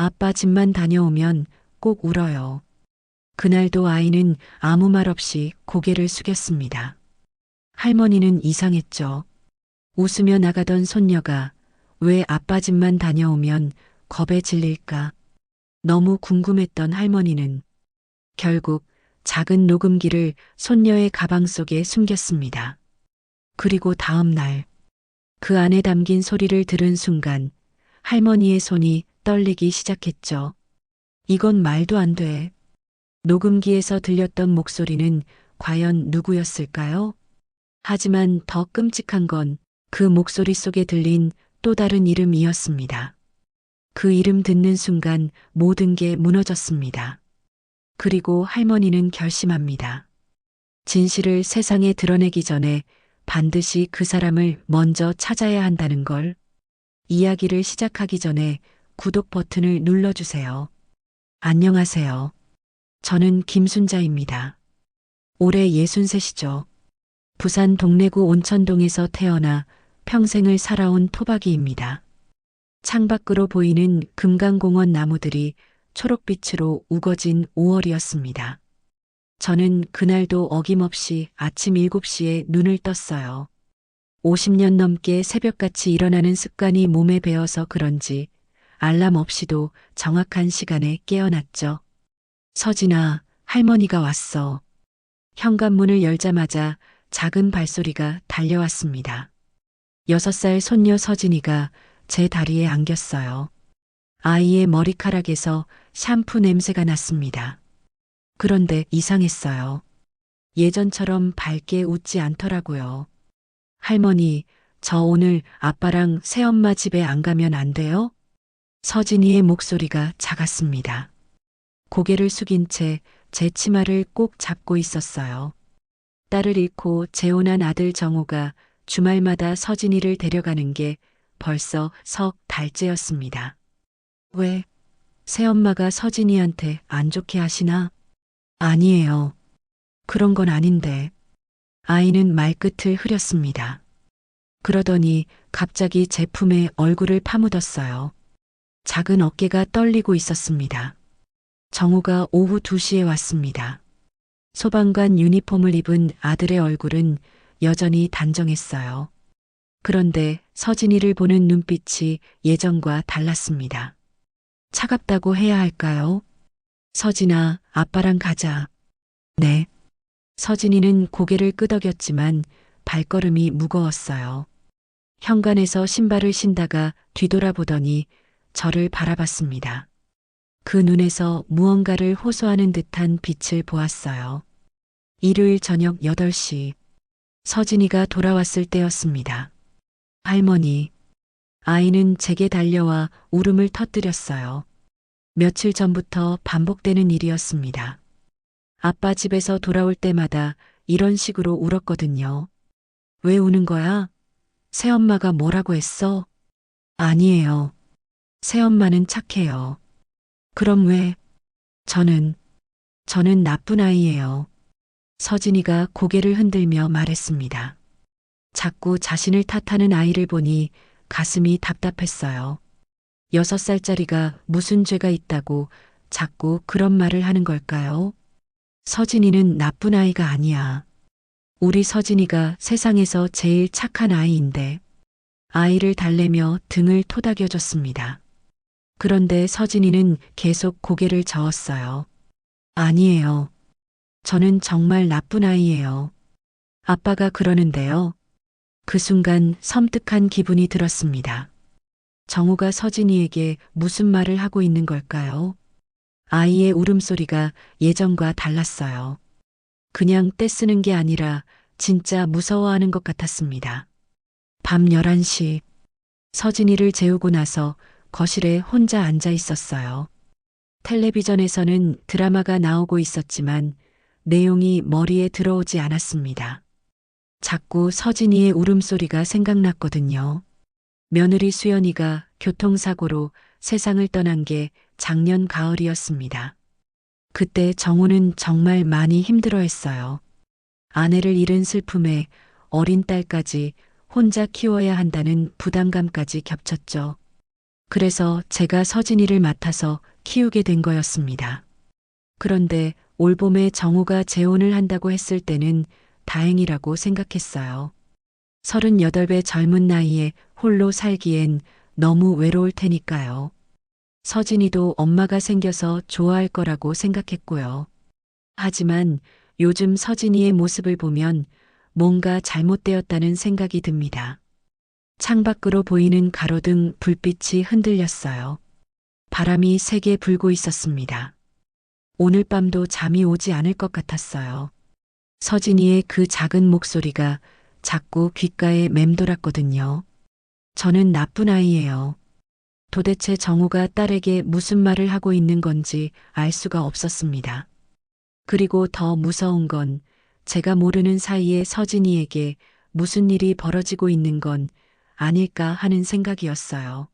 아빠 집만 다녀오면 꼭 울어요. 그날도 아이는 아무 말 없이 고개를 숙였습니다. 할머니는 이상했죠. 웃으며 나가던 손녀가 왜 아빠 집만 다녀오면 겁에 질릴까? 너무 궁금했던 할머니는 결국 작은 녹음기를 손녀의 가방 속에 숨겼습니다. 그리고 다음 날 그 안에 담긴 소리를 들은 순간 할머니의 손이 떨리기 시작했죠. 이건 말도 안 돼. 녹음기에서 들렸던 목소리는 과연 누구였을까요? 하지만 더 끔찍한 건 그 목소리 속에 들린 또 다른 이름이었습니다. 그 이름 듣는 순간 모든 게 무너졌습니다. 그리고 할머니는 결심합니다. 진실을 세상에 드러내기 전에 반드시 그 사람을 먼저 찾아야 한다는 걸. 이야기를 시작하기 전에 구독 버튼을 눌러주세요. 안녕하세요. 저는 김순자입니다. 올해 63이죠. 부산 동래구 온천동에서 태어나 평생을 살아온 토박이입니다. 창밖으로 보이는 금강공원 나무들이 초록빛으로 우거진 5월이었습니다. 저는 그날도 어김없이 아침 7시에 눈을 떴어요. 50년 넘게 새벽같이 일어나는 습관이 몸에 배어서 그런지 알람 없이도 정확한 시간에 깨어났죠. 서진아, 할머니가 왔어. 현관문을 열자마자 작은 발소리가 달려왔습니다. 6살 손녀 서진이가 제 다리에 안겼어요. 아이의 머리카락에서 샴푸 냄새가 났습니다. 그런데 이상했어요. 예전처럼 밝게 웃지 않더라고요. 할머니, 저 오늘 아빠랑 새엄마 집에 안 가면 안 돼요? 서진이의 목소리가 작았습니다. 고개를 숙인 채 제 치마를 꼭 잡고 있었어요. 딸을 잃고 재혼한 아들 정우가 주말마다 서진이를 데려가는 게 벌써 석 달째였습니다. 왜? 새엄마가 서진이한테 안 좋게 하시나? 아니에요. 그런 건 아닌데. 아이는 말끝을 흐렸습니다. 그러더니 갑자기 제 품에 얼굴을 파묻었어요. 작은 어깨가 떨리고 있었습니다. 정우가 오후 2시에 왔습니다. 소방관 유니폼을 입은 아들의 얼굴은 여전히 단정했어요. 그런데 서진이를 보는 눈빛이 예전과 달랐습니다. 차갑다고 해야 할까요? 서진아, 아빠랑 가자. 네. 서진이는 고개를 끄덕였지만 발걸음이 무거웠어요. 현관에서 신발을 신다가 뒤돌아보더니 저를 바라봤습니다. 그 눈에서 무언가를 호소하는 듯한 빛을 보았어요. 일요일 저녁 8시, 서진이가 돌아왔을 때였습니다. 할머니, 아이는 제게 달려와 울음을 터뜨렸어요. 며칠 전부터 반복되는 일이었습니다. 아빠 집에서 돌아올 때마다 이런 식으로 울었거든요. 왜 우는 거야? 새엄마가 뭐라고 했어? 아니에요. 새엄마는 착해요. 그럼 왜? 저는 나쁜 아이예요. 서진이가 고개를 흔들며 말했습니다. 자꾸 자신을 탓하는 아이를 보니 가슴이 답답했어요. 6살짜리가 무슨 죄가 있다고 자꾸 그런 말을 하는 걸까요? 서진이는 나쁜 아이가 아니야. 우리 서진이가 세상에서 제일 착한 아이인데. 아이를 달래며 등을 토닥여줬습니다. 그런데 서진이는 계속 고개를 저었어요. 아니에요. 저는 정말 나쁜 아이예요. 아빠가 그러는데요. 그 순간 섬뜩한 기분이 들었습니다. 정우가 서진이에게 무슨 말을 하고 있는 걸까요? 아이의 울음소리가 예전과 달랐어요. 그냥 떼쓰는 게 아니라 진짜 무서워하는 것 같았습니다. 밤 11시, 서진이를 재우고 나서 거실에 혼자 앉아 있었어요. 텔레비전에서는 드라마가 나오고 있었지만 내용이 머리에 들어오지 않았습니다. 자꾸 서진이의 울음소리가 생각났거든요. 며느리 수연이가 교통사고로 세상을 떠난 게 작년 가을이었습니다. 그때 정우는 정말 많이 힘들어했어요. 아내를 잃은 슬픔에 어린 딸까지 혼자 키워야 한다는 부담감까지 겹쳤죠. 그래서 제가 서진이를 맡아서 키우게 된 거였습니다. 그런데 올봄에 정우가 재혼을 한다고 했을 때는 다행이라고 생각했어요. 38배 젊은 나이에 홀로 살기엔 너무 외로울 테니까요. 서진이도 엄마가 생겨서 좋아할 거라고 생각했고요. 하지만 요즘 서진이의 모습을 보면 뭔가 잘못되었다는 생각이 듭니다. 창밖으로 보이는 가로등 불빛이 흔들렸어요. 바람이 세게 불고 있었습니다. 오늘 밤도 잠이 오지 않을 것 같았어요. 서진이의 그 작은 목소리가 자꾸 귓가에 맴돌았거든요. 저는 나쁜 아이예요. 도대체 정우가 딸에게 무슨 말을 하고 있는 건지 알 수가 없었습니다. 그리고 더 무서운 건 제가 모르는 사이에 서진이에게 무슨 일이 벌어지고 있는 건 아닐까 하는 생각이었어요.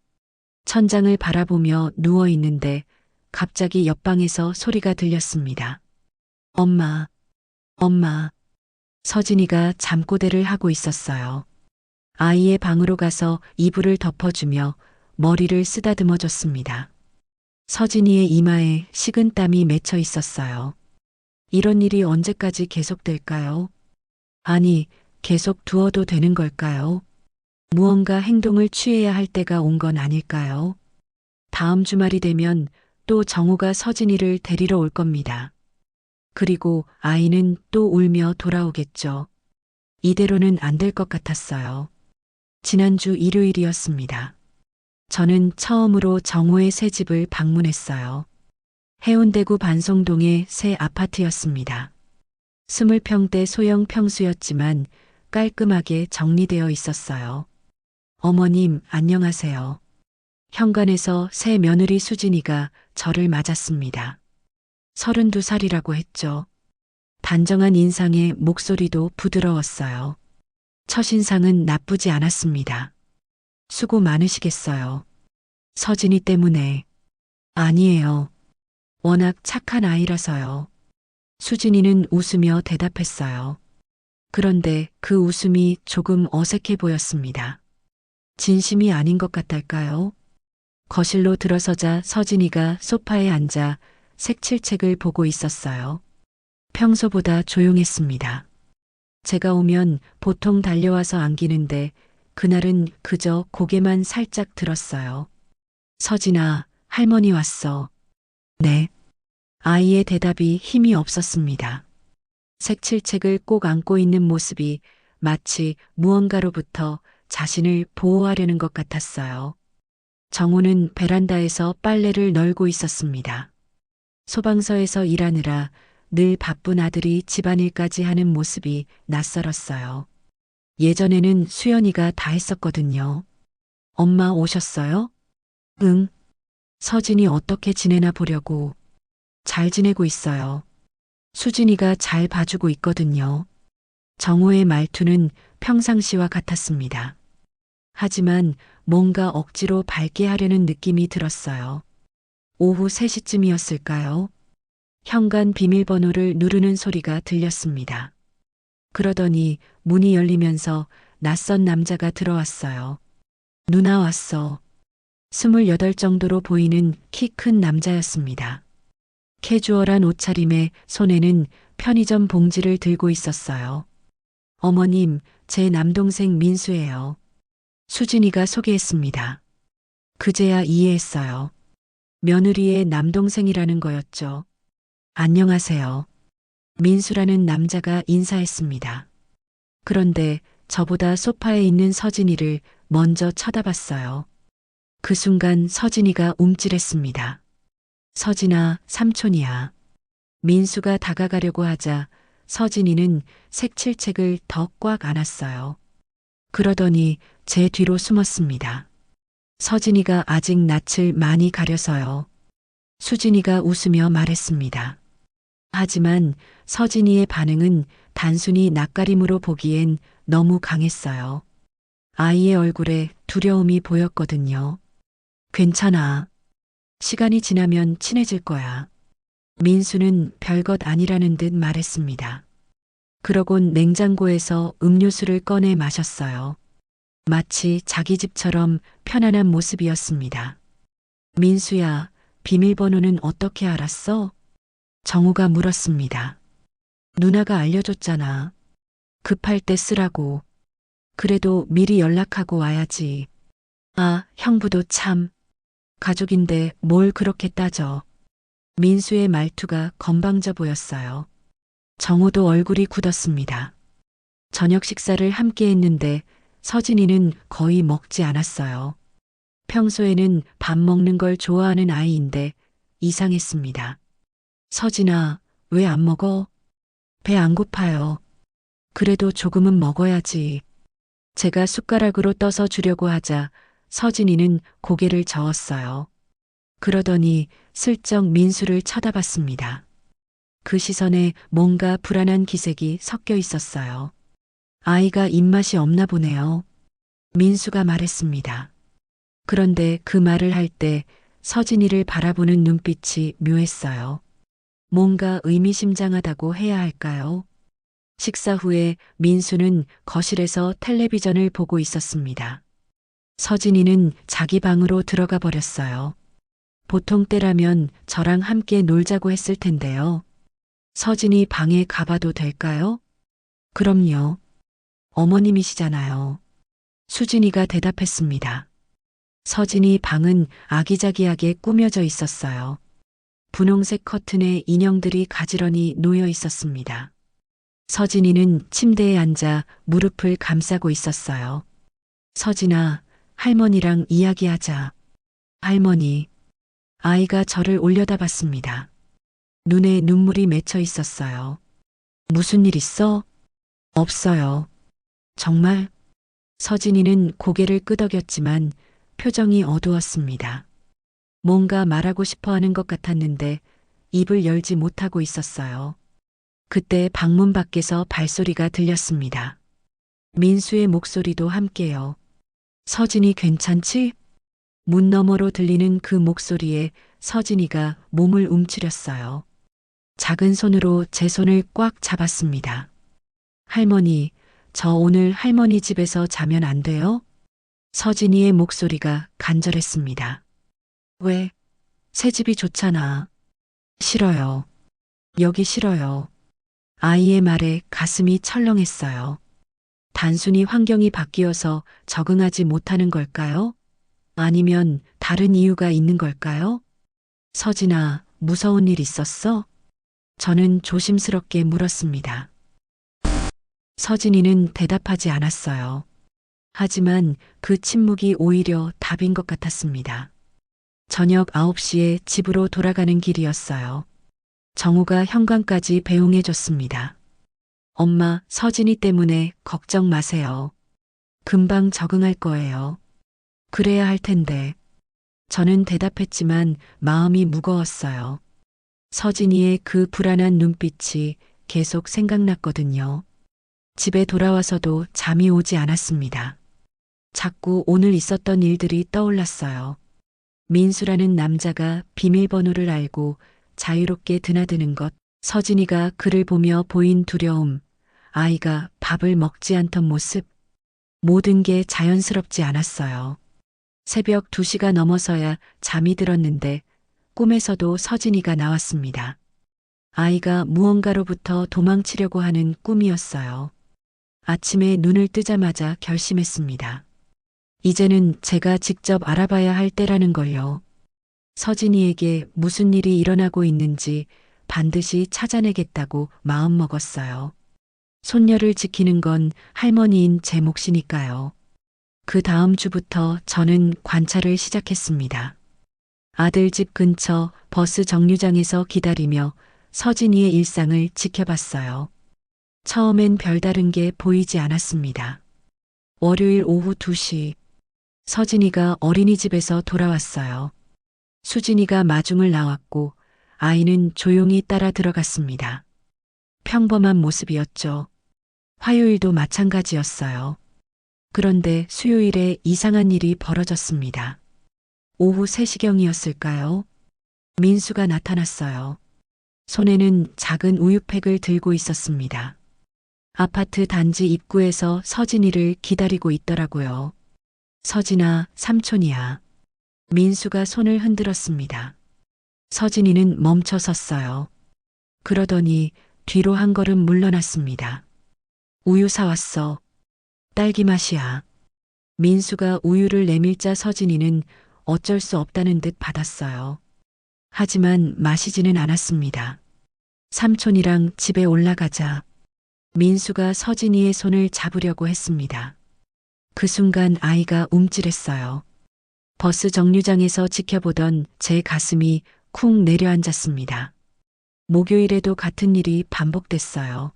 천장을 바라보며 누워 있는데 갑자기 옆방에서 소리가 들렸습니다. 엄마, 엄마. 서진이가 잠꼬대를 하고 있었어요. 아이의 방으로 가서 이불을 덮어주며 머리를 쓰다듬어 줬습니다. 서진이의 이마에 식은땀이 맺혀 있었어요. 이런 일이 언제까지 계속될까요? 아니, 계속 두어도 되는 걸까요? 무언가 행동을 취해야 할 때가 온 건 아닐까요? 다음 주말이 되면 또 정우가 서진이를 데리러 올 겁니다. 그리고 아이는 또 울며 돌아오겠죠. 이대로는 안 될 것 같았어요. 지난주 일요일이었습니다. 저는 처음으로 정우의 새 집을 방문했어요. 해운대구 반송동의 새 아파트였습니다. 20평대 소형 평수였지만 깔끔하게 정리되어 있었어요. 어머님, 안녕하세요. 현관에서 새 며느리 수진이가 저를 맞았습니다. 32살이라고 했죠. 단정한 인상에 목소리도 부드러웠어요. 첫인상은 나쁘지 않았습니다. 수고 많으시겠어요. 서진이 때문에. 아니에요. 워낙 착한 아이라서요. 수진이는 웃으며 대답했어요. 그런데 그 웃음이 조금 어색해 보였습니다. 진심이 아닌 것 같달까요? 거실로 들어서자 서진이가 소파에 앉아 색칠책을 보고 있었어요. 평소보다 조용했습니다. 제가 오면 보통 달려와서 안기는데 그날은 그저 고개만 살짝 들었어요. 서진아, 할머니 왔어. 네. 아이의 대답이 힘이 없었습니다. 색칠책을 꼭 안고 있는 모습이 마치 무언가로부터 자신을 보호하려는 것 같았어요. 정우는 베란다에서 빨래를 널고 있었습니다. 소방서에서 일하느라 늘 바쁜 아들이 집안일까지 하는 모습이 낯설었어요. 예전에는 수연이가 다 했었거든요. 엄마 오셨어요? 응. 서진이 어떻게 지내나 보려고. 잘 지내고 있어요. 수진이가 잘 봐주고 있거든요. 정우의 말투는 평상시와 같았습니다. 하지만 뭔가 억지로 밝게 하려는 느낌이 들었어요. 오후 3시쯤이었을까요? 현관 비밀번호를 누르는 소리가 들렸습니다. 그러더니 문이 열리면서 낯선 남자가 들어왔어요. 누나 왔어. 28 정도로 보이는 키 큰 남자였습니다. 캐주얼한 옷차림에 손에는 편의점 봉지를 들고 있었어요. 어머님, 제 남동생 민수예요. 수진이가 소개했습니다. 그제야 이해했어요. 며느리의 남동생이라는 거였죠. 안녕하세요. 민수라는 남자가 인사했습니다. 그런데 저보다 소파에 있는 서진이를 먼저 쳐다봤어요. 그 순간 서진이가 움찔했습니다. 서진아, 삼촌이야. 민수가 다가가려고 하자 서진이는 색칠책을 더 꽉 안았어요. 그러더니 제 뒤로 숨었습니다. 서진이가 아직 낯을 많이 가려서요. 수진이가 웃으며 말했습니다. 하지만 서진이의 반응은 단순히 낯가림으로 보기엔 너무 강했어요. 아이의 얼굴에 두려움이 보였거든요. 괜찮아. 시간이 지나면 친해질 거야. 민수는 별것 아니라는 듯 말했습니다. 그러곤 냉장고에서 음료수를 꺼내 마셨어요. 마치 자기 집처럼 편안한 모습이었습니다. 민수야, 비밀번호는 어떻게 알았어? 정우가 물었습니다. 누나가 알려줬잖아. 급할 때 쓰라고. 그래도 미리 연락하고 와야지. 아, 형부도 참. 가족인데 뭘 그렇게 따져. 민수의 말투가 건방져 보였어요. 정우도 얼굴이 굳었습니다. 저녁 식사를 함께 했는데 서진이는 거의 먹지 않았어요. 평소에는 밥 먹는 걸 좋아하는 아이인데 이상했습니다. 서진아, 왜 안 먹어? 배 안 고파요. 그래도 조금은 먹어야지. 제가 숟가락으로 떠서 주려고 하자 서진이는 고개를 저었어요. 그러더니 슬쩍 민수를 쳐다봤습니다. 그 시선에 뭔가 불안한 기색이 섞여 있었어요. 아이가 입맛이 없나 보네요. 민수가 말했습니다. 그런데 그 말을 할 때 서진이를 바라보는 눈빛이 묘했어요. 뭔가 의미심장하다고 해야 할까요? 식사 후에 민수는 거실에서 텔레비전을 보고 있었습니다. 서진이는 자기 방으로 들어가 버렸어요. 보통 때라면 저랑 함께 놀자고 했을 텐데요. 서진이 방에 가봐도 될까요? 그럼요. 어머님이시잖아요. 수진이가 대답했습니다. 서진이 방은 아기자기하게 꾸며져 있었어요. 분홍색 커튼에 인형들이 가지런히 놓여 있었습니다. 서진이는 침대에 앉아 무릎을 감싸고 있었어요. 서진아, 할머니랑 이야기하자. 할머니. 아이가 저를 올려다봤습니다. 눈에 눈물이 맺혀 있었어요. 무슨 일 있어? 없어요. 정말? 서진이는 고개를 끄덕였지만 표정이 어두웠습니다. 뭔가 말하고 싶어 하는 것 같았는데 입을 열지 못하고 있었어요. 그때 방문 밖에서 발소리가 들렸습니다. 민수의 목소리도 함께요. 서진이 괜찮지? 문 너머로 들리는 그 목소리에 서진이가 몸을 움츠렸어요. 작은 손으로 제 손을 꽉 잡았습니다. 할머니, 저 오늘 할머니 집에서 자면 안 돼요? 서진이의 목소리가 간절했습니다. 왜? 새 집이 좋잖아. 싫어요. 여기 싫어요. 아이의 말에 가슴이 철렁했어요. 단순히 환경이 바뀌어서 적응하지 못하는 걸까요? 아니면 다른 이유가 있는 걸까요? 서진아, 무서운 일 있었어? 저는 조심스럽게 물었습니다. 서진이는 대답하지 않았어요. 하지만 그 침묵이 오히려 답인 것 같았습니다. 저녁 9시에 집으로 돌아가는 길이었어요. 정우가 현관까지 배웅해줬습니다. 엄마, 서진이 때문에 걱정 마세요. 금방 적응할 거예요. 그래야 할 텐데. 저는 대답했지만 마음이 무거웠어요. 서진이의 그 불안한 눈빛이 계속 생각났거든요. 집에 돌아와서도 잠이 오지 않았습니다. 자꾸 오늘 있었던 일들이 떠올랐어요. 민수라는 남자가 비밀번호를 알고 자유롭게 드나드는 것, 서진이가 그를 보며 보인 두려움, 아이가 밥을 먹지 않던 모습, 모든 게 자연스럽지 않았어요. 새벽 2시가 넘어서야 잠이 들었는데 꿈에서도 서진이가 나왔습니다. 아이가 무언가로부터 도망치려고 하는 꿈이었어요. 아침에 눈을 뜨자마자 결심했습니다. 이제는 제가 직접 알아봐야 할 때라는 걸요. 서진이에게 무슨 일이 일어나고 있는지 반드시 찾아내겠다고 마음먹었어요. 손녀를 지키는 건 할머니인 제 몫이니까요. 그 다음 주부터 저는 관찰을 시작했습니다. 아들 집 근처 버스 정류장에서 기다리며 서진이의 일상을 지켜봤어요. 처음엔 별다른 게 보이지 않았습니다. 월요일 오후 2시, 서진이가 어린이집에서 돌아왔어요. 수진이가 마중을 나왔고 아이는 조용히 따라 들어갔습니다. 평범한 모습이었죠. 화요일도 마찬가지였어요. 그런데 수요일에 이상한 일이 벌어졌습니다. 오후 3시경이었을까요? 민수가 나타났어요. 손에는 작은 우유팩을 들고 있었습니다. 아파트 단지 입구에서 서진이를 기다리고 있더라고요. 서진아, 삼촌이야. 민수가 손을 흔들었습니다. 서진이는 멈춰 섰어요. 그러더니 뒤로 한 걸음 물러났습니다. 우유 사왔어. 딸기 맛이야. 민수가 우유를 내밀자 서진이는 어쩔 수 없다는 듯 받았어요. 하지만 마시지는 않았습니다. 삼촌이랑 집에 올라가자. 민수가 서진이의 손을 잡으려고 했습니다. 그 순간 아이가 움찔했어요. 버스 정류장에서 지켜보던 제 가슴이 쿵 내려앉았습니다. 목요일에도 같은 일이 반복됐어요.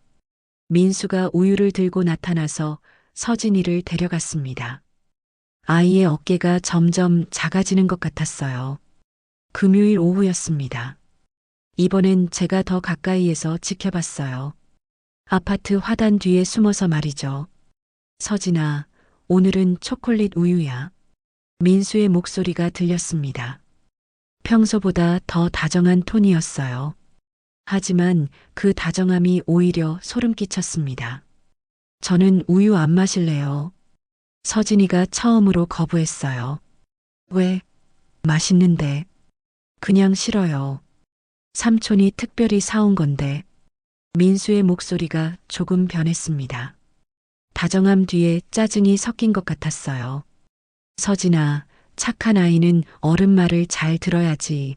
민수가 우유를 들고 나타나서 서진이를 데려갔습니다. 아이의 어깨가 점점 작아지는 것 같았어요. 금요일 오후였습니다. 이번엔 제가 더 가까이에서 지켜봤어요. 아파트 화단 뒤에 숨어서 말이죠. 서진아, 오늘은 초콜릿 우유야. 민수의 목소리가 들렸습니다. 평소보다 더 다정한 톤이었어요. 하지만 그 다정함이 오히려 소름 끼쳤습니다. 저는 우유 안 마실래요. 서진이가 처음으로 거부했어요. 왜? 맛있는데. 그냥 싫어요. 삼촌이 특별히 사온 건데. 민수의 목소리가 조금 변했습니다. 다정함 뒤에 짜증이 섞인 것 같았어요. 서진아, 착한 아이는 어른 말을 잘 들어야지.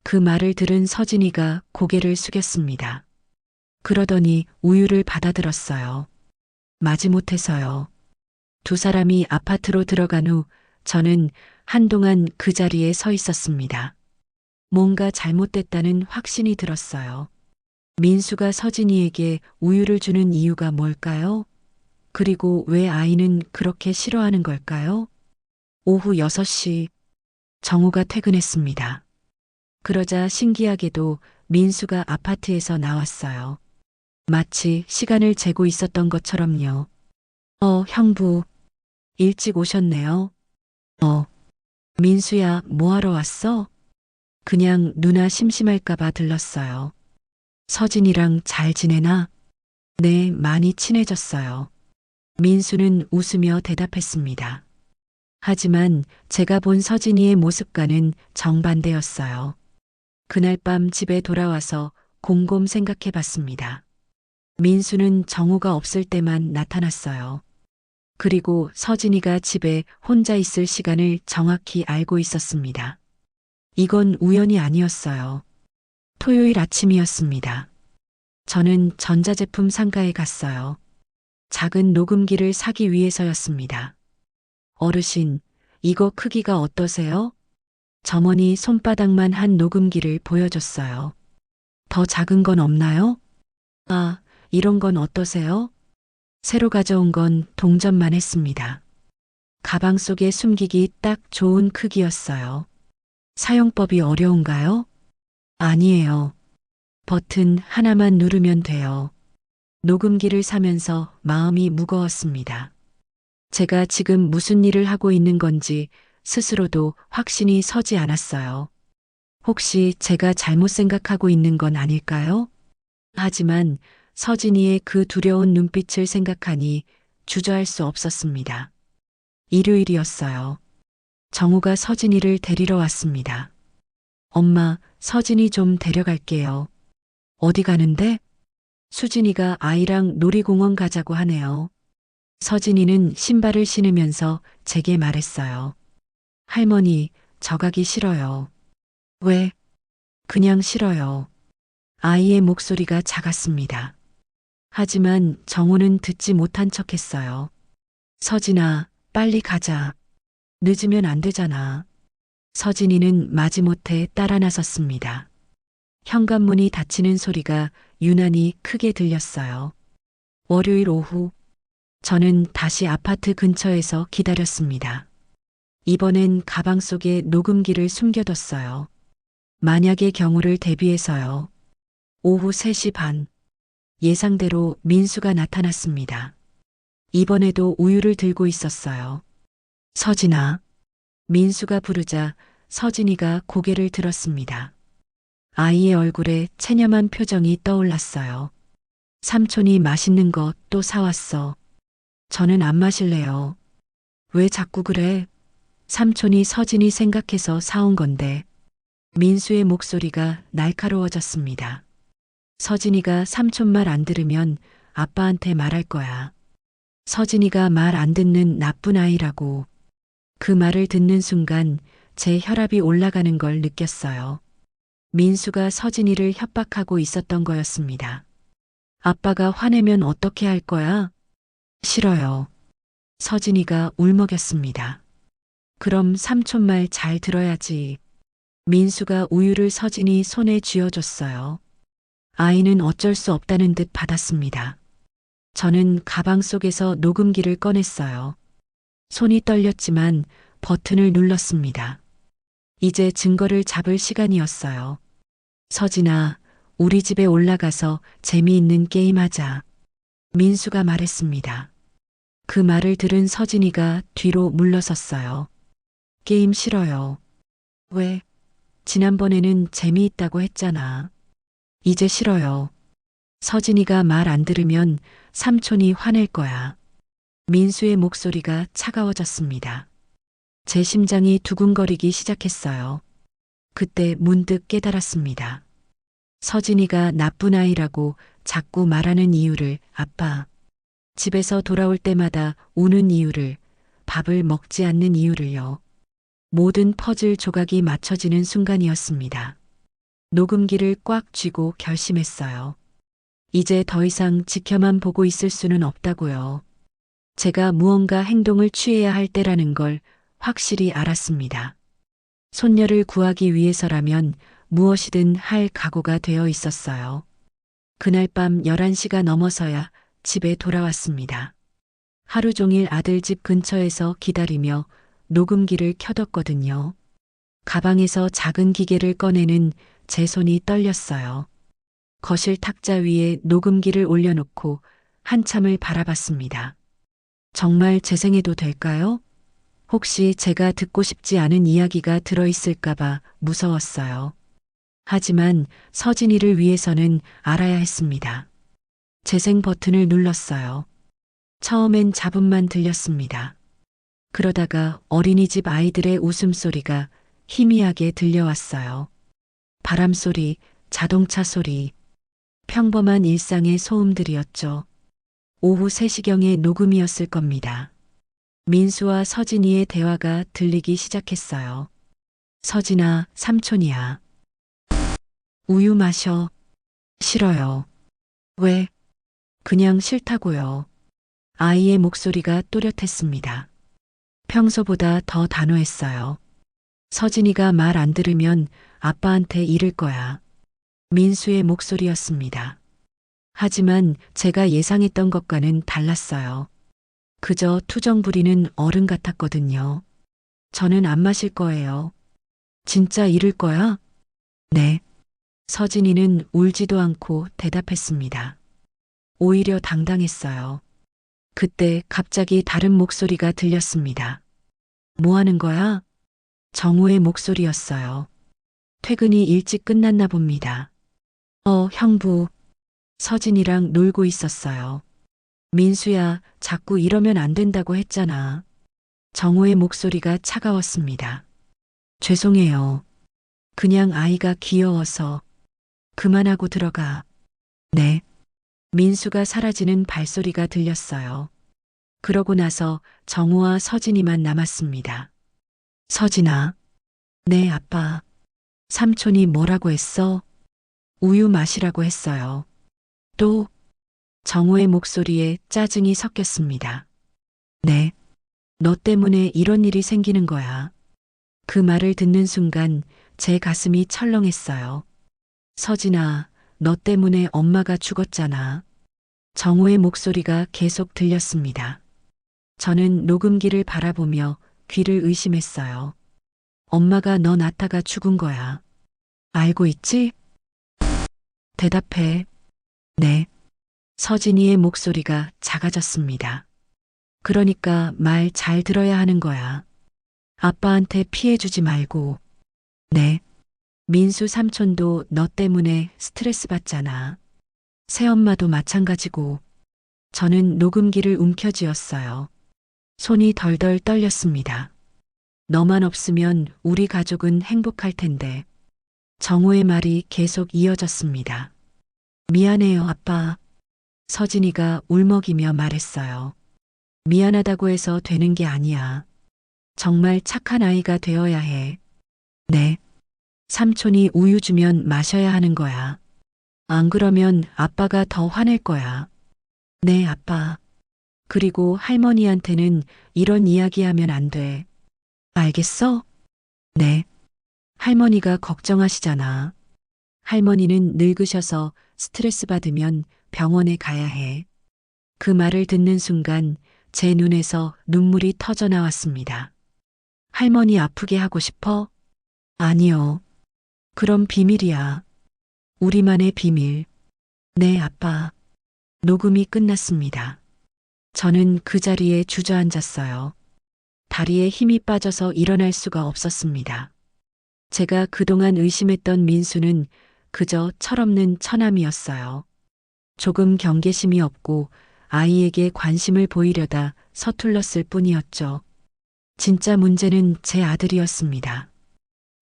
그 말을 들은 서진이가 고개를 숙였습니다. 그러더니 우유를 받아들었어요. 마지못해서요. 두 사람이 아파트로 들어간 후 저는 한동안 그 자리에 서 있었습니다. 뭔가 잘못됐다는 확신이 들었어요. 민수가 서진이에게 우유를 주는 이유가 뭘까요? 그리고 왜 아이는 그렇게 싫어하는 걸까요? 오후 6시 정우가 퇴근했습니다. 그러자 신기하게도 민수가 아파트에서 나왔어요. 마치 시간을 재고 있었던 것처럼요. 형부. 일찍 오셨네요. 민수야, 뭐하러 왔어? 그냥 누나 심심할까봐 들렀어요. 서진이랑 잘 지내나? 네, 많이 친해졌어요. 민수는 웃으며 대답했습니다. 하지만 제가 본 서진이의 모습과는 정반대였어요. 그날 밤 집에 돌아와서 곰곰 생각해 봤습니다. 민수는 정우가 없을 때만 나타났어요. 그리고 서진이가 집에 혼자 있을 시간을 정확히 알고 있었습니다. 이건 우연이 아니었어요. 토요일 아침이었습니다. 저는 전자제품 상가에 갔어요. 작은 녹음기를 사기 위해서였습니다. 어르신, 이거 크기가 어떠세요? 점원이 손바닥만 한 녹음기를 보여줬어요. 더 작은 건 없나요? 아, 이런 건 어떠세요? 새로 가져온 건 동전만 했습니다. 가방 속에 숨기기 딱 좋은 크기였어요. 사용법이 어려운가요? 아니에요. 버튼 하나만 누르면 돼요. 녹음기를 사면서 마음이 무거웠습니다. 제가 지금 무슨 일을 하고 있는 건지 스스로도 확신이 서지 않았어요. 혹시 제가 잘못 생각하고 있는 건 아닐까요? 하지만 서진이의 그 두려운 눈빛을 생각하니 주저할 수 없었습니다. 일요일이었어요. 정우가 서진이를 데리러 왔습니다. 엄마, 서진이 좀 데려갈게요. 어디 가는데? 수진이가 아이랑 놀이공원 가자고 하네요. 서진이는 신발을 신으면서 제게 말했어요. 할머니, 저 가기 싫어요. 왜? 그냥 싫어요. 아이의 목소리가 작았습니다. 하지만 정우는 듣지 못한 척 했어요. 서진아, 빨리 가자. 늦으면 안 되잖아. 서진이는 마지못해 따라 나섰습니다. 현관문이 닫히는 소리가 유난히 크게 들렸어요. 월요일 오후, 저는 다시 아파트 근처에서 기다렸습니다. 이번엔 가방 속에 녹음기를 숨겨뒀어요. 만약의 경우를 대비해서요. 오후 3시 반, 예상대로 민수가 나타났습니다. 이번에도 우유를 들고 있었어요. 서진아. 민수가 부르자 서진이가 고개를 들었습니다. 아이의 얼굴에 체념한 표정이 떠올랐어요. 삼촌이 맛있는 거 또 사왔어. 저는 안 마실래요. 왜 자꾸 그래? 삼촌이 서진이 생각해서 사온 건데. 민수의 목소리가 날카로워졌습니다. 서진이가 삼촌 말 안 들으면 아빠한테 말할 거야. 서진이가 말 안 듣는 나쁜 아이라고. 그 말을 듣는 순간 제 혈압이 올라가는 걸 느꼈어요. 민수가 서진이를 협박하고 있었던 거였습니다. 아빠가 화내면 어떻게 할 거야? 싫어요. 서진이가 울먹였습니다. 그럼 삼촌 말 잘 들어야지. 민수가 우유를 서진이 손에 쥐어줬어요. 아이는 어쩔 수 없다는 듯 받았습니다. 저는 가방 속에서 녹음기를 꺼냈어요. 손이 떨렸지만 버튼을 눌렀습니다. 이제 증거를 잡을 시간이었어요. 서진아, 우리 집에 올라가서 재미있는 게임 하자. 민수가 말했습니다. 그 말을 들은 서진이가 뒤로 물러섰어요. 게임 싫어요. 왜? 지난번에는 재미있다고 했잖아. 이제 싫어요. 서진이가 말 안 들으면 삼촌이 화낼 거야. 민수의 목소리가 차가워졌습니다. 제 심장이 두근거리기 시작했어요. 그때 문득 깨달았습니다. 서진이가 나쁜 아이라고 자꾸 말하는 이유를, 아빠. 집에서 돌아올 때마다 우는 이유를, 밥을 먹지 않는 이유를요. 모든 퍼즐 조각이 맞춰지는 순간이었습니다. 녹음기를 꽉 쥐고 결심했어요. 이제 더 이상 지켜만 보고 있을 수는 없다고요. 제가 무언가 행동을 취해야 할 때라는 걸 확실히 알았습니다. 손녀를 구하기 위해서라면 무엇이든 할 각오가 되어 있었어요. 그날 밤 11시가 넘어서야 집에 돌아왔습니다. 하루 종일 아들 집 근처에서 기다리며 녹음기를 켜뒀거든요. 가방에서 작은 기계를 꺼내는 제 손이 떨렸어요. 거실 탁자 위에 녹음기를 올려놓고 한참을 바라봤습니다. 정말 재생해도 될까요? 혹시 제가 듣고 싶지 않은 이야기가 들어있을까봐 무서웠어요. 하지만 서진이를 위해서는 알아야 했습니다. 재생 버튼을 눌렀어요. 처음엔 잡음만 들렸습니다. 그러다가 어린이집 아이들의 웃음소리가 희미하게 들려왔어요. 바람 소리, 자동차 소리, 평범한 일상의 소음들이었죠. 오후 3시경의 녹음이었을 겁니다. 민수와 서진이의 대화가 들리기 시작했어요. 서진아, 삼촌이야. 우유 마셔. 싫어요. 왜? 그냥 싫다고요. 아이의 목소리가 또렷했습니다. 평소보다 더 단호했어요. 서진이가 말 안 들으면 아빠한테 이를 거야. 민수의 목소리였습니다. 하지만 제가 예상했던 것과는 달랐어요. 그저 투정 부리는 어른 같았거든요. 저는 안 마실 거예요. 진짜 이를 거야? 네. 서진이는 울지도 않고 대답했습니다. 오히려 당당했어요. 그때 갑자기 다른 목소리가 들렸습니다. 뭐 하는 거야? 정우의 목소리였어요. 퇴근이 일찍 끝났나 봅니다. 형부. 서진이랑 놀고 있었어요. 민수야, 자꾸 이러면 안 된다고 했잖아. 정우의 목소리가 차가웠습니다. 죄송해요. 그냥 아이가 귀여워서. 그만하고 들어가. 네. 민수가 사라지는 발소리가 들렸어요. 그러고 나서 정우와 서진이만 남았습니다. 서진아. 네, 아빠. 삼촌이 뭐라고 했어? 우유 마시라고 했어요. 또? 정우의 목소리에 짜증이 섞였습니다. 네. 너 때문에 이런 일이 생기는 거야. 그 말을 듣는 순간 제 가슴이 철렁했어요. 서진아, 너 때문에 엄마가 죽었잖아. 정우의 목소리가 계속 들렸습니다. 저는 녹음기를 바라보며 귀를 의심했어요. 엄마가 너 낳다가 죽은 거야. 알고 있지? 대답해. 네. 서진이의 목소리가 작아졌습니다. 그러니까 말 잘 들어야 하는 거야. 아빠한테 피해주지 말고. 네. 민수 삼촌도 너 때문에 스트레스 받잖아. 새엄마도 마찬가지고. 저는 녹음기를 움켜쥐었어요. 손이 덜덜 떨렸습니다. 너만 없으면 우리 가족은 행복할 텐데. 정호의 말이 계속 이어졌습니다. 미안해요, 아빠. 서진이가 울먹이며 말했어요. 미안하다고 해서 되는 게 아니야. 정말 착한 아이가 되어야 해. 네. 삼촌이 우유 주면 마셔야 하는 거야. 안 그러면 아빠가 더 화낼 거야. 네, 아빠. 그리고 할머니한테는 이런 이야기하면 안 돼. 알겠어? 네. 할머니가 걱정하시잖아. 할머니는 늙으셔서 스트레스 받으면 병원에 가야 해. 그 말을 듣는 순간 제 눈에서 눈물이 터져 나왔습니다. 할머니 아프게 하고 싶어? 아니요. 그럼 비밀이야. 우리만의 비밀. 네, 아빠. 녹음이 끝났습니다. 저는 그 자리에 주저앉았어요. 다리에 힘이 빠져서 일어날 수가 없었습니다. 제가 그동안 의심했던 민수는 그저 철없는 처남이었어요. 조금 경계심이 없고 아이에게 관심을 보이려다 서툴렀을 뿐이었죠. 진짜 문제는 제 아들이었습니다.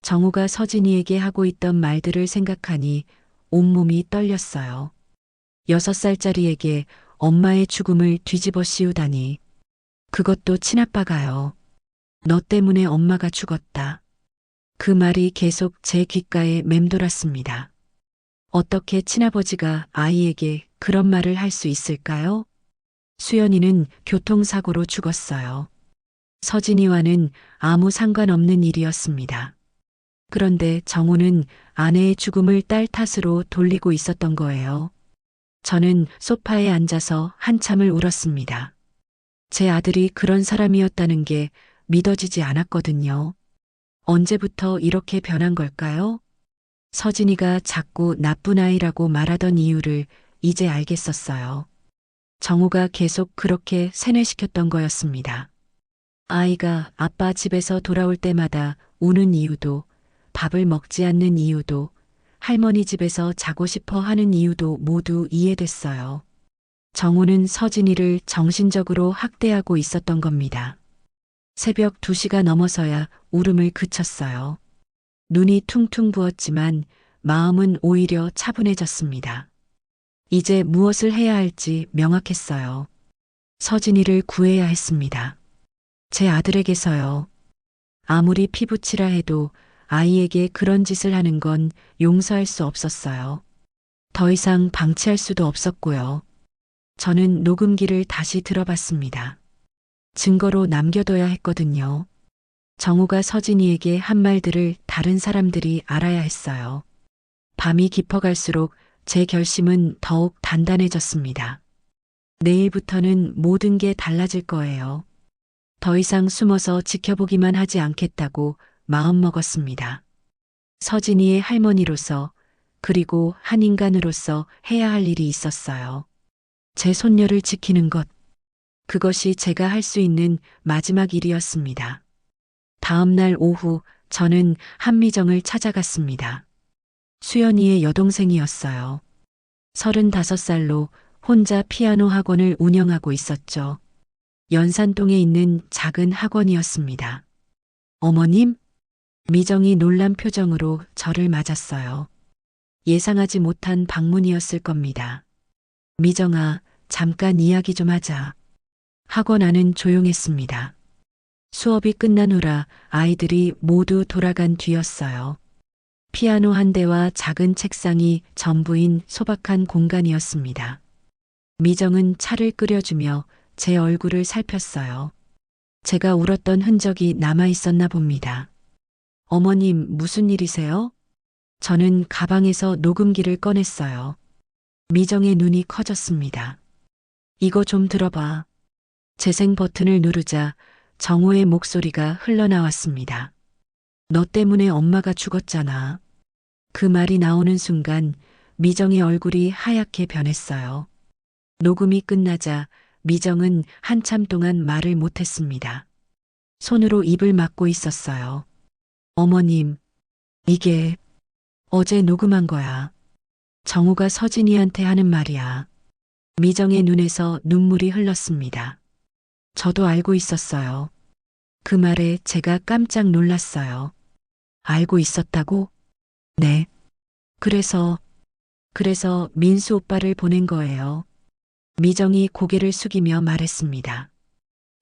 정우가 서진이에게 하고 있던 말들을 생각하니 온몸이 떨렸어요. 6살짜리에게 엄마의 죽음을 뒤집어 씌우다니. 그것도 친아빠가요. 너 때문에 엄마가 죽었다. 그 말이 계속 제 귓가에 맴돌았습니다. 어떻게 친아버지가 아이에게 그런 말을 할 수 있을까요? 수연이는 교통사고로 죽었어요. 서진이와는 아무 상관없는 일이었습니다. 그런데 정우는 아내의 죽음을 딸 탓으로 돌리고 있었던 거예요. 저는 소파에 앉아서 한참을 울었습니다. 제 아들이 그런 사람이었다는 게 믿어지지 않았거든요. 언제부터 이렇게 변한 걸까요? 서진이가 자꾸 나쁜 아이라고 말하던 이유를 이제 알겠었어요. 정우가 계속 그렇게 세뇌시켰던 거였습니다. 아이가 아빠 집에서 돌아올 때마다 우는 이유도, 밥을 먹지 않는 이유도, 할머니 집에서 자고 싶어 하는 이유도 모두 이해됐어요. 정우는 서진이를 정신적으로 학대하고 있었던 겁니다. 새벽 2시가 넘어서야 울음을 그쳤어요. 눈이 퉁퉁 부었지만 마음은 오히려 차분해졌습니다. 이제 무엇을 해야 할지 명확했어요. 서진이를 구해야 했습니다. 제 아들에게서요. 아무리 피부치라 해도 아이에게 그런 짓을 하는 건 용서할 수 없었어요. 더 이상 방치할 수도 없었고요. 저는 녹음기를 다시 들어봤습니다. 증거로 남겨둬야 했거든요. 정우가 서진이에게 한 말들을 다른 사람들이 알아야 했어요. 밤이 깊어갈수록 제 결심은 더욱 단단해졌습니다. 내일부터는 모든 게 달라질 거예요. 더 이상 숨어서 지켜보기만 하지 않겠다고 마음먹었습니다. 서진이의 할머니로서 그리고 한 인간으로서 해야 할 일이 있었어요. 제 손녀를 지키는 것. 그것이 제가 할 수 있는 마지막 일이었습니다. 다음 날 오후 저는 한미정을 찾아갔습니다. 수연이의 여동생이었어요. 35살로 혼자 피아노 학원을 운영하고 있었죠. 연산동에 있는 작은 학원이었습니다. 어머님? 미정이 놀란 표정으로 저를 맞았어요. 예상하지 못한 방문이었을 겁니다. 미정아, 잠깐 이야기 좀 하자. 학원 안은 조용했습니다. 수업이 끝난 후라 아이들이 모두 돌아간 뒤였어요. 피아노 한 대와 작은 책상이 전부인 소박한 공간이었습니다. 미정은 차를 끓여주며 제 얼굴을 살폈어요. 제가 울었던 흔적이 남아 있었나 봅니다. 어머님, 무슨 일이세요? 저는 가방에서 녹음기를 꺼냈어요. 미정의 눈이 커졌습니다. 이거 좀 들어봐. 재생 버튼을 누르자 정호의 목소리가 흘러나왔습니다. 너 때문에 엄마가 죽었잖아. 그 말이 나오는 순간 미정의 얼굴이 하얗게 변했어요. 녹음이 끝나자 미정은 한참 동안 말을 못했습니다. 손으로 입을 막고 있었어요. 어머님, 이게 어제 녹음한 거야. 정우가 서진이한테 하는 말이야. 미정의 눈에서 눈물이 흘렀습니다. 저도 알고 있었어요. 그 말에 제가 깜짝 놀랐어요. 알고 있었다고? 네. 그래서 민수 오빠를 보낸 거예요. 미정이 고개를 숙이며 말했습니다.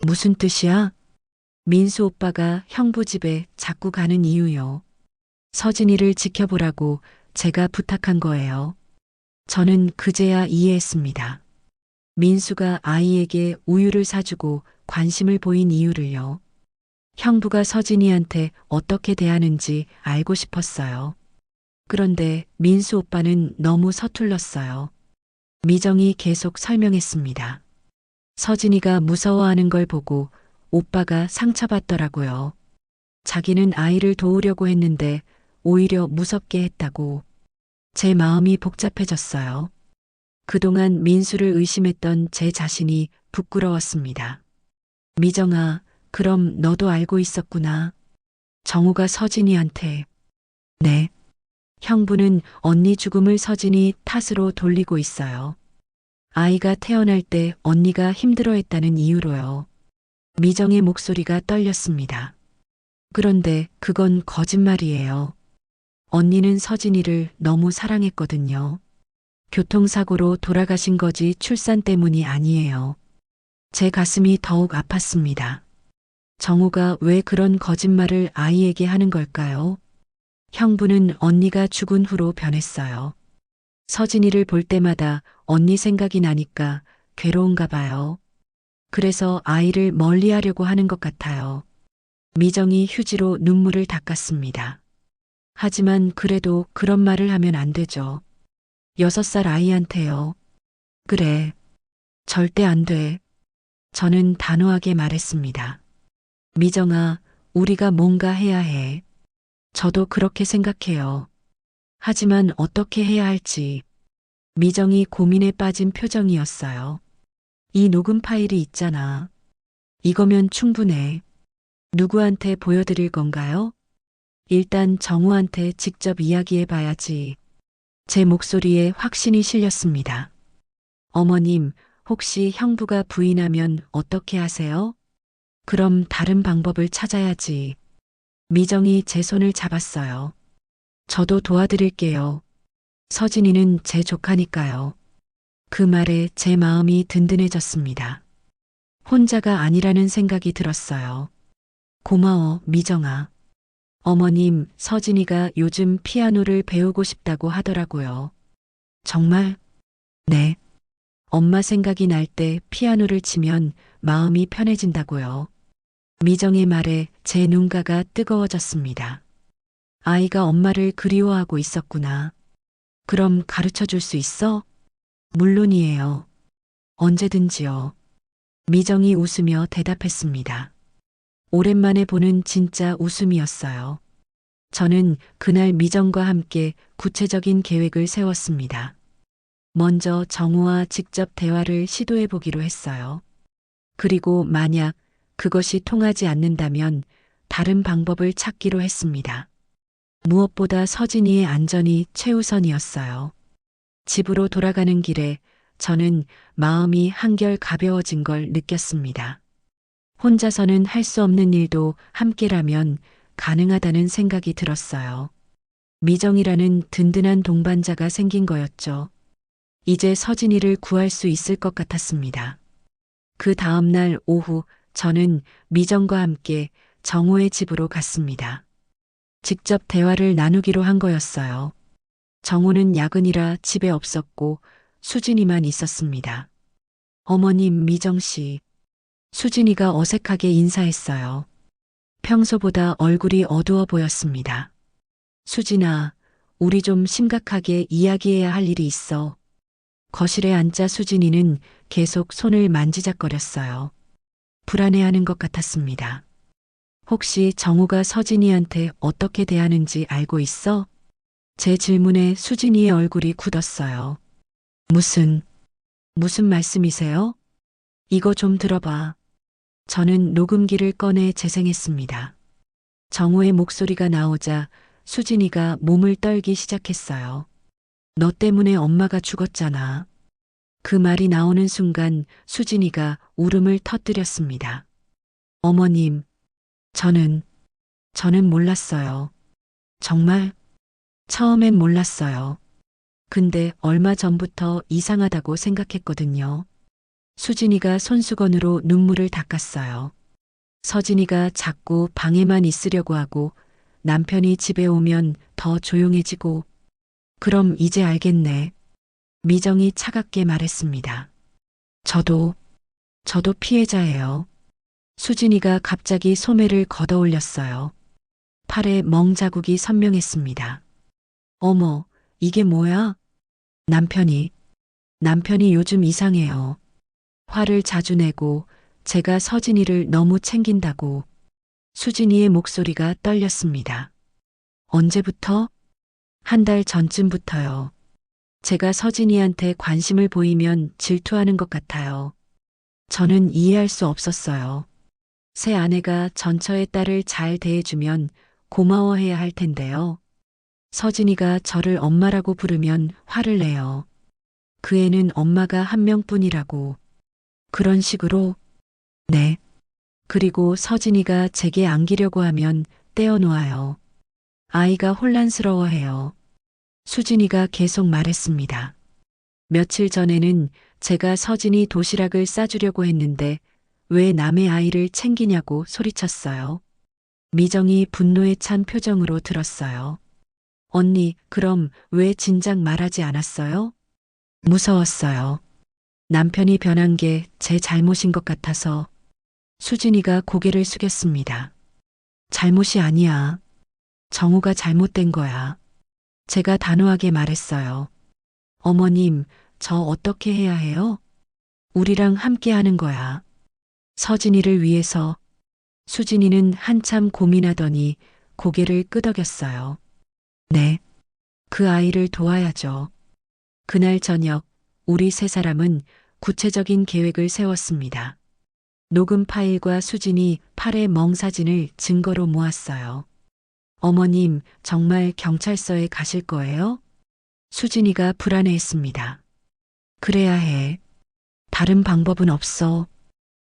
무슨 뜻이야? 민수 오빠가 형부 집에 자꾸 가는 이유요. 서진이를 지켜보라고 제가 부탁한 거예요. 저는 그제야 이해했습니다. 민수가 아이에게 우유를 사주고 관심을 보인 이유를요. 형부가 서진이한테 어떻게 대하는지 알고 싶었어요. 그런데 민수 오빠는 너무 서툴렀어요. 미정이 계속 설명했습니다. 서진이가 무서워하는 걸 보고 오빠가 상처받더라고요. 자기는 아이를 도우려고 했는데 오히려 무섭게 했다고. 제 마음이 복잡해졌어요. 그동안 민수를 의심했던 제 자신이 부끄러웠습니다. 미정아, 그럼 너도 알고 있었구나. 정우가 서진이한테. 네. 형부는 언니 죽음을 서진이 탓으로 돌리고 있어요. 아이가 태어날 때 언니가 힘들어했다는 이유로요. 미정의 목소리가 떨렸습니다. 그런데 그건 거짓말이에요. 언니는 서진이를 너무 사랑했거든요. 교통사고로 돌아가신 거지 출산 때문이 아니에요. 제 가슴이 더욱 아팠습니다. 정우가 왜 그런 거짓말을 아이에게 하는 걸까요? 형부는 언니가 죽은 후로 변했어요. 서진이를 볼 때마다 언니 생각이 나니까 괴로운가 봐요. 그래서 아이를 멀리하려고 하는 것 같아요. 미정이 휴지로 눈물을 닦았습니다. 하지만 그래도 그런 말을 하면 안 되죠. 6살 아이한테요. 그래. 절대 안 돼. 저는 단호하게 말했습니다. 미정아, 우리가 뭔가 해야 해. 저도 그렇게 생각해요. 하지만 어떻게 해야 할지. 미정이 고민에 빠진 표정이었어요. 이 녹음 파일이 있잖아. 이거면 충분해. 누구한테 보여드릴 건가요? 일단 정우한테 직접 이야기해 봐야지. 제 목소리에 확신이 실렸습니다. 어머님, 혹시 형부가 부인하면 어떻게 하세요? 그럼 다른 방법을 찾아야지. 미정이 제 손을 잡았어요. 저도 도와드릴게요. 서진이는 제 조카니까요. 그 말에 제 마음이 든든해졌습니다. 혼자가 아니라는 생각이 들었어요. 고마워, 미정아. 어머님, 서진이가 요즘 피아노를 배우고 싶다고 하더라고요. 정말? 네. 엄마 생각이 날 때 피아노를 치면 마음이 편해진다고요. 미정의 말에 제 눈가가 뜨거워졌습니다. 아이가 엄마를 그리워하고 있었구나. 그럼 가르쳐 줄 수 있어? 물론이에요. 언제든지요. 미정이 웃으며 대답했습니다. 오랜만에 보는 진짜 웃음이었어요. 저는 그날 미정과 함께 구체적인 계획을 세웠습니다. 먼저 정우와 직접 대화를 시도해 보기로 했어요. 그리고 만약 그것이 통하지 않는다면 다른 방법을 찾기로 했습니다. 무엇보다 서진이의 안전이 최우선이었어요. 집으로 돌아가는 길에 저는 마음이 한결 가벼워진 걸 느꼈습니다. 혼자서는 할 수 없는 일도 함께라면 가능하다는 생각이 들었어요. 미정이라는 든든한 동반자가 생긴 거였죠. 이제 서진이를 구할 수 있을 것 같았습니다. 그 다음 날 오후 저는 미정과 함께 정호의 집으로 갔습니다. 직접 대화를 나누기로 한 거였어요. 정호는 야근이라 집에 없었고 수진이만 있었습니다. 어머님, 미정 씨. 수진이가 어색하게 인사했어요. 평소보다 얼굴이 어두워 보였습니다. 수진아, 우리 좀 심각하게 이야기해야 할 일이 있어. 거실에 앉자 수진이는 계속 손을 만지작거렸어요. 불안해하는 것 같았습니다. 혹시 정우가 서진이한테 어떻게 대하는지 알고 있어? 제 질문에 수진이의 얼굴이 굳었어요. 무슨 말씀이세요? 이거 좀 들어봐. 저는 녹음기를 꺼내 재생했습니다. 정우의 목소리가 나오자 수진이가 몸을 떨기 시작했어요. 너 때문에 엄마가 죽었잖아. 그 말이 나오는 순간 수진이가 울음을 터뜨렸습니다. 어머님, 저는 몰랐어요. 정말 처음엔 몰랐어요. 근데 얼마 전부터 이상하다고 생각했거든요. 수진이가 손수건으로 눈물을 닦았어요. 서진이가 자꾸 방에만 있으려고 하고 남편이 집에 오면 더 조용해지고 그럼 이제 알겠네. 미정이 차갑게 말했습니다. 저도 피해자예요. 수진이가 갑자기 소매를 걷어 올렸어요. 팔에 멍 자국이 선명했습니다. 어머, 이게 뭐야? 남편이 요즘 이상해요. 화를 자주 내고 제가 서진이를 너무 챙긴다고. 수진이의 목소리가 떨렸습니다. 언제부터? 한 달 전쯤부터요. 제가 서진이한테 관심을 보이면 질투하는 것 같아요. 저는 이해할 수 없었어요. 새 아내가 전처의 딸을 잘 대해주면 고마워해야 할 텐데요. 서진이가 저를 엄마라고 부르면 화를 내요. 그 애는 엄마가 한 명뿐이라고. 그런 식으로, 네. 그리고 서진이가 제게 안기려고 하면 떼어놓아요. 아이가 혼란스러워해요. 수진이가 계속 말했습니다. 며칠 전에는 제가 서진이 도시락을 싸주려고 했는데 왜 남의 아이를 챙기냐고 소리쳤어요. 미정이 분노에 찬 표정으로 들었어요. 언니, 그럼 왜 진작 말하지 않았어요? 무서웠어요. 남편이 변한 게 제 잘못인 것 같아서. 수진이가 고개를 숙였습니다. 잘못이 아니야. 정우가 잘못된 거야. 제가 단호하게 말했어요. 어머님, 저 어떻게 해야 해요? 우리랑 함께 하는 거야. 서진이를 위해서. 수진이는 한참 고민하더니 고개를 끄덕였어요. 네. 그 아이를 도와야죠. 그날 저녁, 우리 세 사람은 구체적인 계획을 세웠습니다. 녹음 파일과 수진이 팔의 멍 사진을 증거로 모았어요. 어머님, 정말 경찰서에 가실 거예요? 수진이가 불안해했습니다. 그래야 해. 다른 방법은 없어.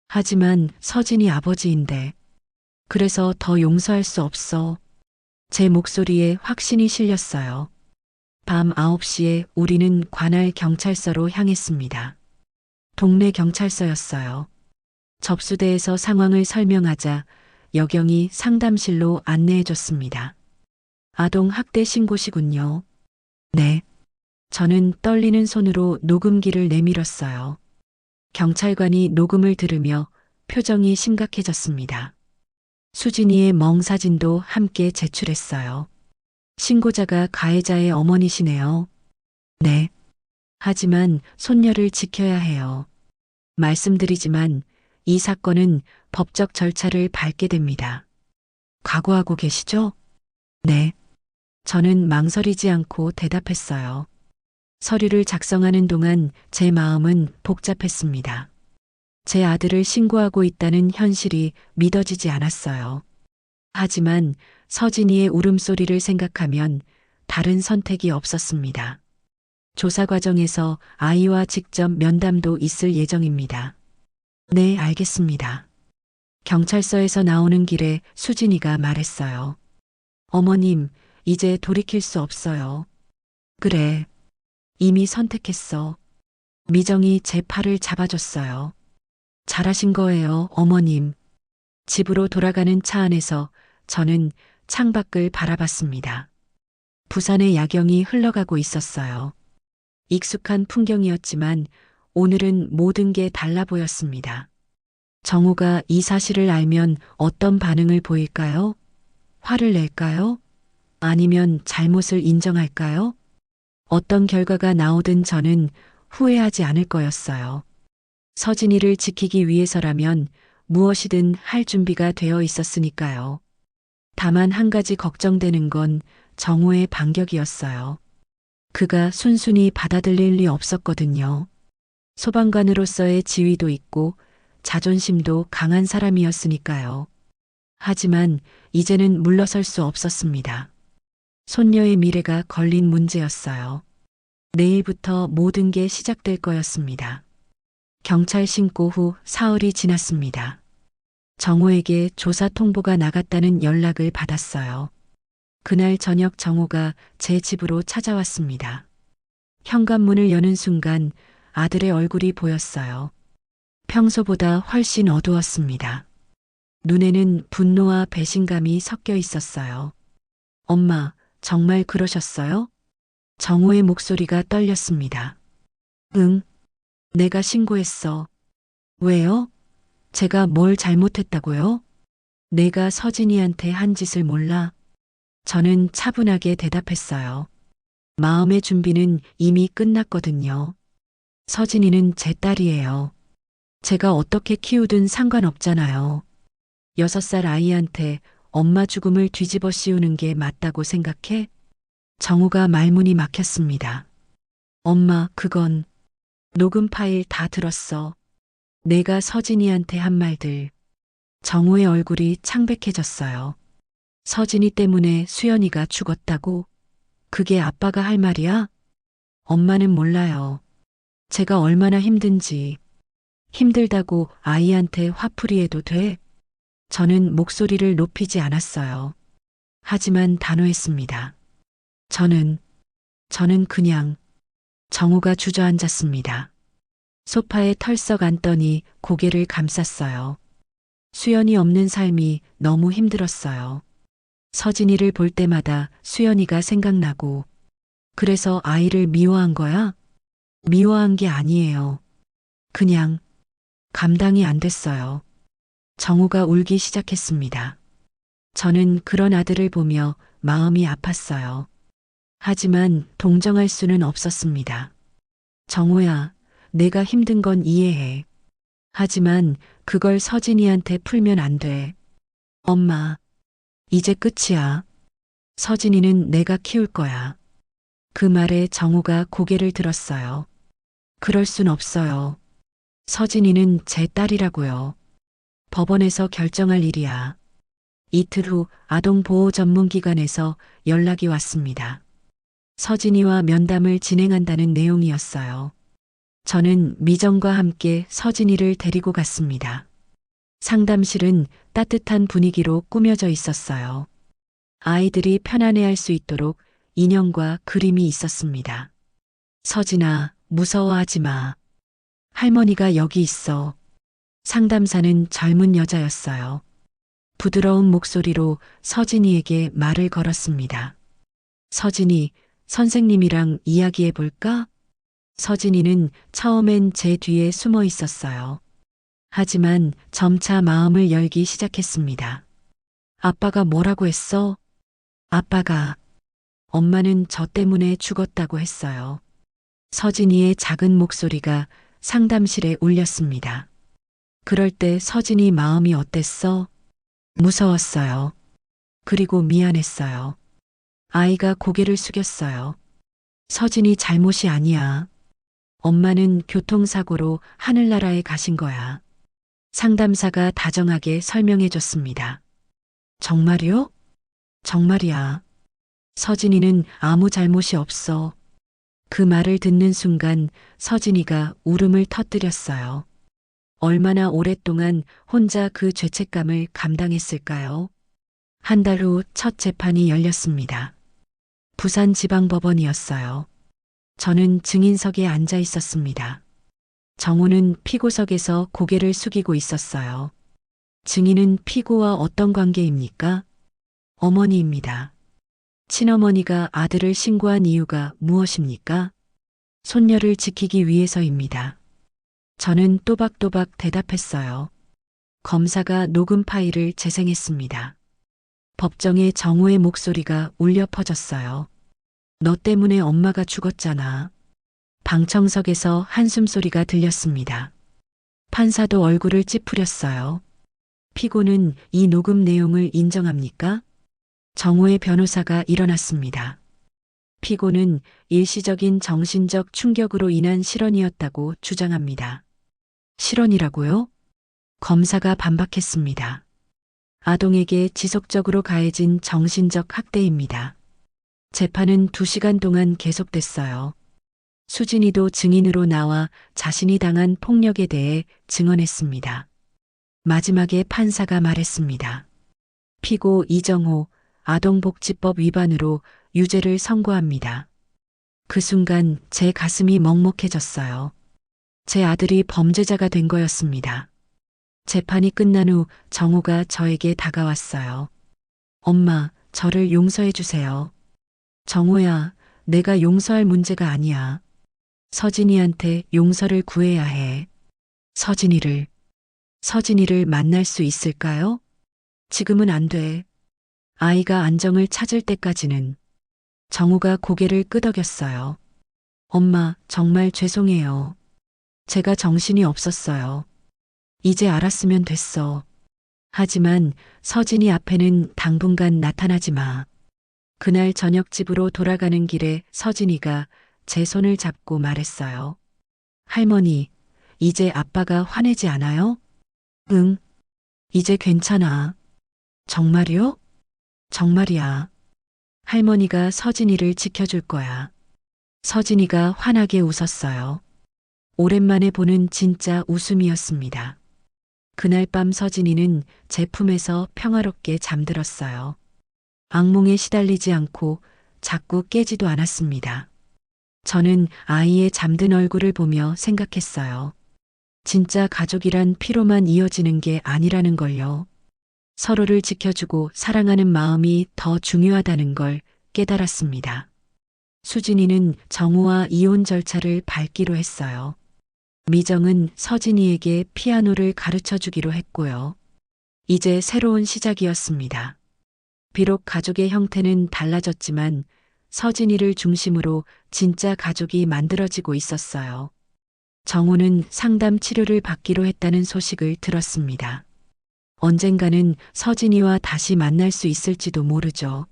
하지만 서진이 아버지인데. 그래서 더 용서할 수 없어. 제 목소리에 확신이 실렸어요. 밤 9시에 우리는 관할 경찰서로 향했습니다. 동네 경찰서였어요. 접수대에서 상황을 설명하자 여경이 상담실로 안내해줬습니다. 아동 학대 신고시군요. 네. 저는 떨리는 손으로 녹음기를 내밀었어요. 경찰관이 녹음을 들으며 표정이 심각해졌습니다. 수진이의 멍 사진도 함께 제출했어요. 신고자가 가해자의 어머니시네요. 네. 하지만 손녀를 지켜야 해요. 말씀드리지만 이 사건은 법적 절차를 밟게 됩니다. 각오하고 계시죠? 네. 저는 망설이지 않고 대답했어요. 서류를 작성하는 동안 제 마음은 복잡했습니다. 제 아들을 신고하고 있다는 현실이 믿어지지 않았어요. 하지만 서진이의 울음소리를 생각하면 다른 선택이 없었습니다. 조사 과정에서 아이와 직접 면담도 있을 예정입니다. 네, 알겠습니다. 경찰서에서 나오는 길에 수진이가 말했어요. 어머님, 이제 돌이킬 수 없어요. 그래. 이미 선택했어. 미정이 제 팔을 잡아줬어요. 잘하신 거예요, 어머님. 집으로 돌아가는 차 안에서 저는 창밖을 바라봤습니다. 부산의 야경이 흘러가고 있었어요. 익숙한 풍경이었지만 오늘은 모든 게 달라 보였습니다. 정우가 이 사실을 알면 어떤 반응을 보일까요? 화를 낼까요? 아니면 잘못을 인정할까요? 어떤 결과가 나오든 저는 후회하지 않을 거였어요. 서진이를 지키기 위해서라면 무엇이든 할 준비가 되어 있었으니까요. 다만 한 가지 걱정되는 건 정우의 반격이었어요. 그가 순순히 받아들일 리 없었거든요. 소방관으로서의 지위도 있고 자존심도 강한 사람이었으니까요. 하지만 이제는 물러설 수 없었습니다. 손녀의 미래가 걸린 문제였어요. 내일부터 모든 게 시작될 거였습니다. 경찰 신고 후 사흘이 지났습니다. 정호에게 조사 통보가 나갔다는 연락을 받았어요. 그날 저녁 정호가 제 집으로 찾아왔습니다. 현관문을 여는 순간 아들의 얼굴이 보였어요. 평소보다 훨씬 어두웠습니다. 눈에는 분노와 배신감이 섞여 있었어요. 엄마, 정말 그러셨어요? 정호의 목소리가 떨렸습니다. 응, 내가 신고했어. 왜요? 제가 뭘 잘못했다고요? 내가 서진이한테 한 짓을 몰라. 저는 차분하게 대답했어요. 마음의 준비는 이미 끝났거든요. 서진이는 제 딸이에요. 제가 어떻게 키우든 상관없잖아요. 6살 아이한테 엄마 죽음을 뒤집어 씌우는 게 맞다고 생각해? 정우가 말문이 막혔습니다. 엄마, 그건 녹음 파일 다 들었어. 내가 서진이한테 한 말들. 정우의 얼굴이 창백해졌어요. 서진이 때문에 수연이가 죽었다고? 그게 아빠가 할 말이야? 엄마는 몰라요. 제가 얼마나 힘든지. 힘들다고 아이한테 화풀이해도 돼? 저는 목소리를 높이지 않았어요. 하지만 단호했습니다. 저는 그냥. 정우가 주저앉았습니다. 소파에 털썩 앉더니 고개를 감쌌어요. 수연이 없는 삶이 너무 힘들었어요. 서진이를 볼 때마다 수연이가 생각나고, 그래서 아이를 미워한 거야? 미워한 게 아니에요. 그냥 감당이 안 됐어요. 정우가 울기 시작했습니다. 저는 그런 아들을 보며 마음이 아팠어요. 하지만 동정할 수는 없었습니다. 정우야, 내가 힘든 건 이해해. 하지만 그걸 서진이한테 풀면 안 돼. 엄마, 이제 끝이야. 서진이는 내가 키울 거야. 그 말에 정우가 고개를 들었어요. 그럴 순 없어요. 서진이는 제 딸이라고요. 법원에서 결정할 일이야. 이틀 후 아동보호 전문기관에서 연락이 왔습니다. 서진이와 면담을 진행한다는 내용이었어요. 저는 미정과 함께 서진이를 데리고 갔습니다. 상담실은 따뜻한 분위기로 꾸며져 있었어요. 아이들이 편안해할 수 있도록 인형과 그림이 있었습니다. 서진아, 무서워하지 마. 할머니가 여기 있어. 상담사는 젊은 여자였어요. 부드러운 목소리로 서진이에게 말을 걸었습니다. 서진이, 선생님이랑 이야기해 볼까? 서진이는 처음엔 제 뒤에 숨어 있었어요. 하지만 점차 마음을 열기 시작했습니다. 아빠가 뭐라고 했어? 아빠가, 엄마는 저 때문에 죽었다고 했어요. 서진이의 작은 목소리가 상담실에 울렸습니다. 그럴 때 서진이 마음이 어땠어? 무서웠어요. 그리고 미안했어요. 아이가 고개를 숙였어요. 서진이 잘못이 아니야. 엄마는 교통사고로 하늘나라에 가신 거야. 상담사가 다정하게 설명해 줬습니다. 정말요? 정말이야. 서진이는 아무 잘못이 없어. 그 말을 듣는 순간 서진이가 울음을 터뜨렸어요. 얼마나 오랫동안 혼자 그 죄책감을 감당했을까요? 한 달 후 첫 재판이 열렸습니다. 부산지방법원이었어요. 저는 증인석에 앉아 있었습니다. 정우는 피고석에서 고개를 숙이고 있었어요. 증인은 피고와 어떤 관계입니까? 어머니입니다. 친어머니가 아들을 신고한 이유가 무엇입니까? 손녀를 지키기 위해서입니다. 저는 또박또박 대답했어요. 검사가 녹음 파일을 재생했습니다. 법정에 정우의 목소리가 울려 퍼졌어요. 너 때문에 엄마가 죽었잖아. 방청석에서 한숨소리가 들렸습니다. 판사도 얼굴을 찌푸렸어요. 피고는 이 녹음 내용을 인정합니까? 정우의 변호사가 일어났습니다. 피고는 일시적인 정신적 충격으로 인한 실언이었다고 주장합니다. 실언이라고요? 검사가 반박했습니다. 아동에게 지속적으로 가해진 정신적 학대입니다. 재판은 2시간 동안 계속됐어요. 수진이도 증인으로 나와 자신이 당한 폭력에 대해 증언했습니다. 마지막에 판사가 말했습니다. 피고 이정호 아동복지법 위반으로 유죄를 선고합니다. 그 순간 제 가슴이 먹먹해졌어요. 제 아들이 범죄자가 된 거였습니다. 재판이 끝난 후 정호가 저에게 다가왔어요. 엄마, 저를 용서해 주세요. 정호야, 내가 용서할 문제가 아니야. 서진이한테 용서를 구해야 해. 서진이를 만날 수 있을까요? 지금은 안 돼. 아이가 안정을 찾을 때까지는. 정우가 고개를 끄덕였어요. 엄마, 정말 죄송해요. 제가 정신이 없었어요. 이제 알았으면 됐어. 하지만 서진이 앞에는 당분간 나타나지 마. 그날 저녁 집으로 돌아가는 길에 서진이가 제 손을 잡고 말했어요. 할머니, 이제 아빠가 화내지 않아요? 응, 이제 괜찮아. 정말이요? 정말이야. 할머니가 서진이를 지켜줄 거야. 서진이가 환하게 웃었어요. 오랜만에 보는 진짜 웃음이었습니다. 그날 밤 서진이는 제 품에서 평화롭게 잠들었어요. 악몽에 시달리지 않고 자꾸 깨지도 않았습니다. 저는 아이의 잠든 얼굴을 보며 생각했어요. 진짜 가족이란 피로만 이어지는 게 아니라는 걸요. 서로를 지켜주고 사랑하는 마음이 더 중요하다는 걸 깨달았습니다. 수진이는 정우와 이혼 절차를 밟기로 했어요. 미정은 서진이에게 피아노를 가르쳐 주기로 했고요. 이제 새로운 시작이었습니다. 비록 가족의 형태는 달라졌지만 서진이를 중심으로 진짜 가족이 만들어지고 있었어요. 정우는 상담 치료를 받기로 했다는 소식을 들었습니다. 언젠가는 서진이와 다시 만날 수 있을지도 모르죠.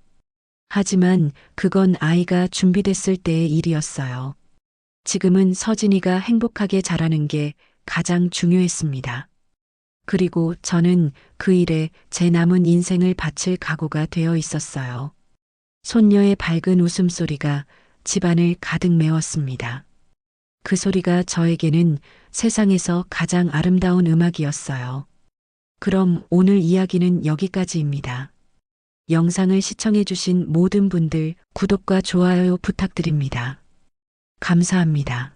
하지만 그건 아이가 준비됐을 때의 일이었어요. 지금은 서진이가 행복하게 자라는 게 가장 중요했습니다. 그리고 저는 그 일에 제 남은 인생을 바칠 각오가 되어 있었어요. 손녀의 밝은 웃음소리가 집안을 가득 메웠습니다. 그 소리가 저에게는 세상에서 가장 아름다운 음악이었어요. 그럼 오늘 이야기는 여기까지입니다. 영상을 시청해주신 모든 분들 구독과 좋아요 부탁드립니다. 감사합니다.